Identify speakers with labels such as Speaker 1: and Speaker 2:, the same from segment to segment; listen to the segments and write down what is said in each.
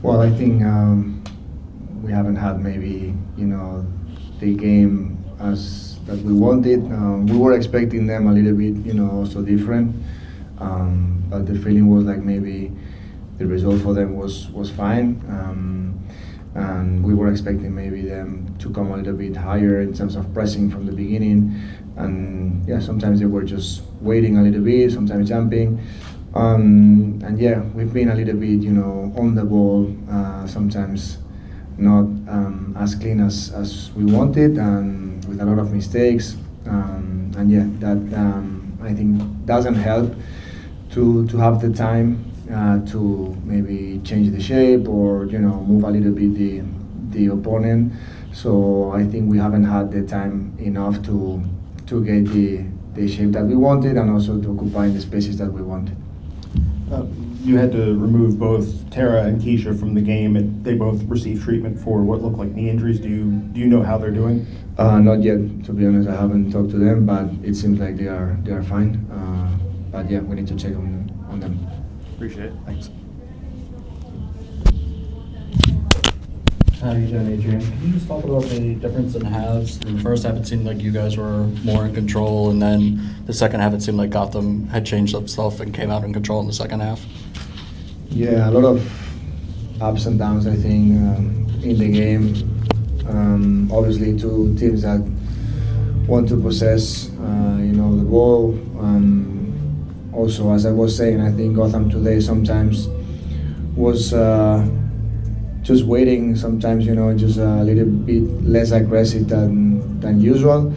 Speaker 1: Well, I think we haven't had maybe the game as that we wanted. We were expecting them a little bit also different, but the feeling was like maybe the result for them was fine, and we were expecting maybe them to come a little bit higher in terms of pressing from the beginning, and yeah, sometimes they were just waiting a little bit, sometimes jumping. And yeah, we've been a little bit, on the ball, sometimes not as clean as we wanted, and with a lot of mistakes. And yeah, that I think doesn't help to have the time to maybe change the shape or move a little bit the opponent. So I think we haven't had the time enough to get the shape that we wanted and also to occupy the spaces that we wanted.
Speaker 2: You had to remove both Tara and Keisha from the game. They both received treatment for what looked like knee injuries. Do you know how they're doing?
Speaker 1: Not yet, to be honest. I haven't talked to them, but it seems like they are fine. But yeah, we need to check on them.
Speaker 2: Appreciate it. Thanks.
Speaker 3: How are you doing, Adrian? Can you just talk about the difference in halves? In the first half, it seemed like you guys were more in control, and then the second half, it seemed like Gotham had changed up stuff and came out in control in the second half.
Speaker 1: Yeah, a lot of ups and downs, I think, in the game. Obviously, two teams that want to possess, the ball. Also, as I was saying, I think Gotham today sometimes was just waiting. Sometimes, just a little bit less aggressive than usual.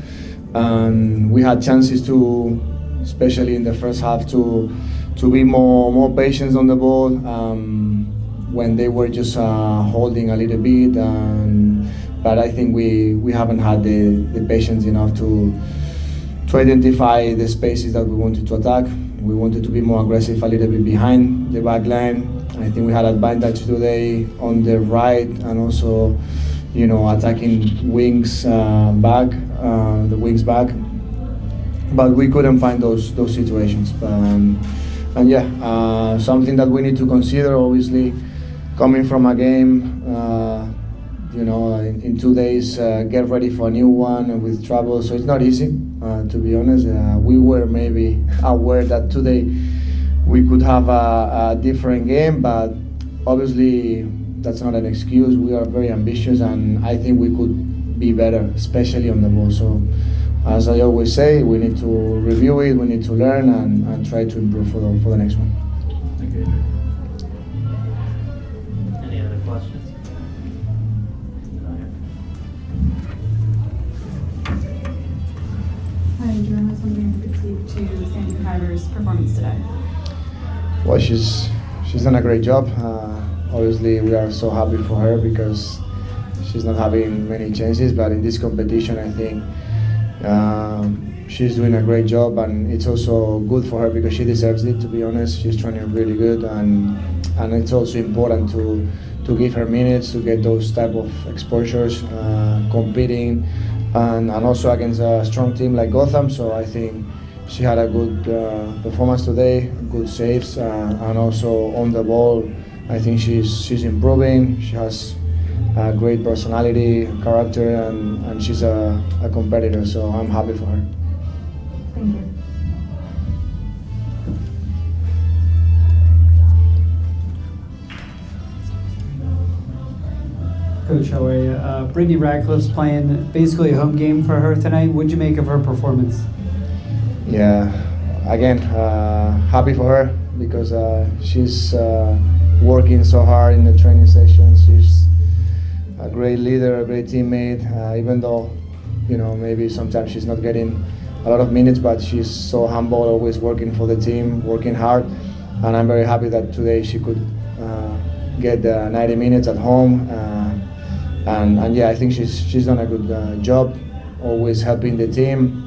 Speaker 1: And we had chances to, especially in the first half, to be more patient on the ball when they were just holding a little bit. But I think we haven't had the patience enough to identify the spaces that we wanted to attack. We wanted to be more aggressive a little bit behind the back line. I think we had advantage today on the right and also, attacking wings back, the wings back. But we couldn't find those situations. And yeah, something that we need to consider, obviously, coming from a game, in 2 days, get ready for a new one and with trouble. So it's not easy, to be honest. We were maybe aware that today we could have a different game, but obviously that's not an excuse. We are very ambitious, and I think we could be better, especially on the ball. So as I always say, we need to review it, we need to learn and try to improve for the next one.
Speaker 3: Thank you.
Speaker 4: Any other questions?
Speaker 5: Hi, Adrian. I was wondering if you could speak to Sandy McIver's performance today.
Speaker 1: Well, she's done a great job. Obviously, we are so happy for her because she's not having many chances. But in this competition, I think she's doing a great job, and it's also good for her because she deserves it. To be honest, she's training really good, and it's also important to give her minutes to get those type of exposures, competing, and also against a strong team like Gotham. So I think she had a good performance today, good saves, and also on the ball, I think she's improving. She has a great personality, character, and she's a competitor. So I'm happy for her.
Speaker 5: Thank you.
Speaker 6: Coach, how are you? Brittany Radcliffe's playing basically a home game for her tonight. What'd you make of her performance?
Speaker 1: Yeah, again, happy for her because she's working so hard in the training sessions. She's a great leader, a great teammate, even though, maybe sometimes she's not getting a lot of minutes, but she's so humble, always working for the team, working hard. And I'm very happy that today she could get 90 minutes at home. And yeah, I think she's done a good job, always helping the team,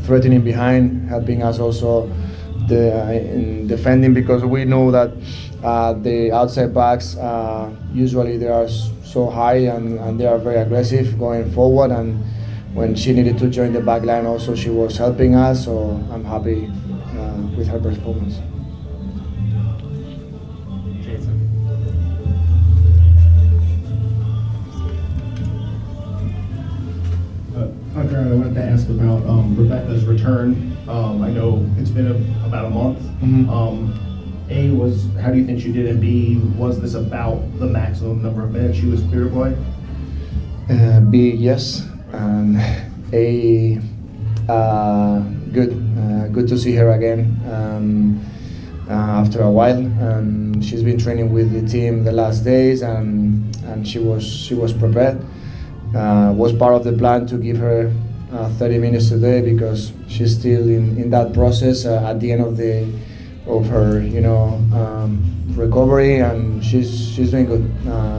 Speaker 1: threatening behind, helping us also in defending, because we know that the outside backs usually they are so high and they are very aggressive going forward, and when she needed to join the back line also she was helping us, so I'm happy with her performance.
Speaker 4: Jason.
Speaker 2: about Rebecca's return. I know it's been about a month. A, how do you think she did? And B, was this about the maximum number of minutes she was clear to play?
Speaker 1: B, yes. And A, good to see her again after a while. She's been training with the team the last days, and she was prepared. Was part of the plan to give her 30 minutes today because she's still in that process at the end of her recovery, and she's doing good.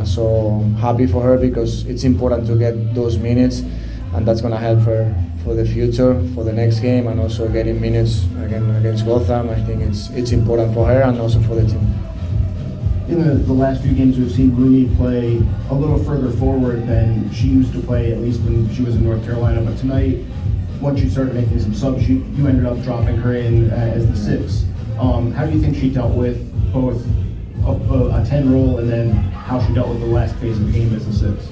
Speaker 1: So happy for her because it's important to get those minutes, and that's gonna help her for the future, for the next game, and also getting minutes again against Gotham. I think it's important for her and also for the team.
Speaker 2: In the last few games, we've seen Rooney play a little further forward than she used to play, at least when she was in North Carolina. But tonight, once you started making some subs, you ended up dropping her in as the 6. How do you think she dealt with both a 10 role and then how she dealt with the last phase of the game as the 6?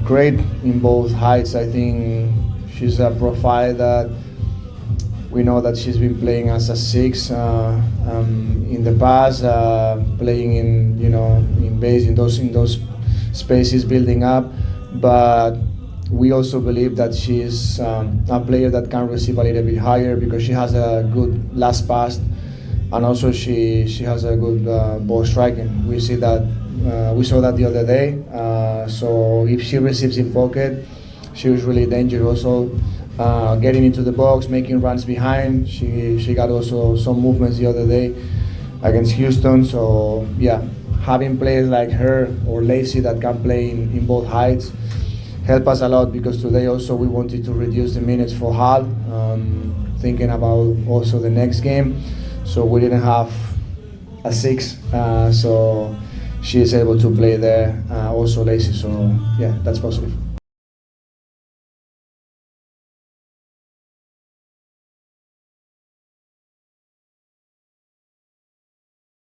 Speaker 1: Great in both heights. I think she's a profile that we know that she's been playing as a 6 in the past, playing in base in those spaces, building up. But we also believe that she's a player that can receive a little bit higher because she has a good last pass, and also she has a good ball striking. We saw that the other day. So if she receives in pocket, she was really dangerous. Also, getting into the box, making runs behind. She got also some movements the other day against Houston. So yeah, having players like her or Lacey that can play in both heights help us a lot, because today also we wanted to reduce the minutes for Hal, thinking about also the next game. So we didn't have a 6. So she is able to play there, also Lacey. So yeah, that's positive.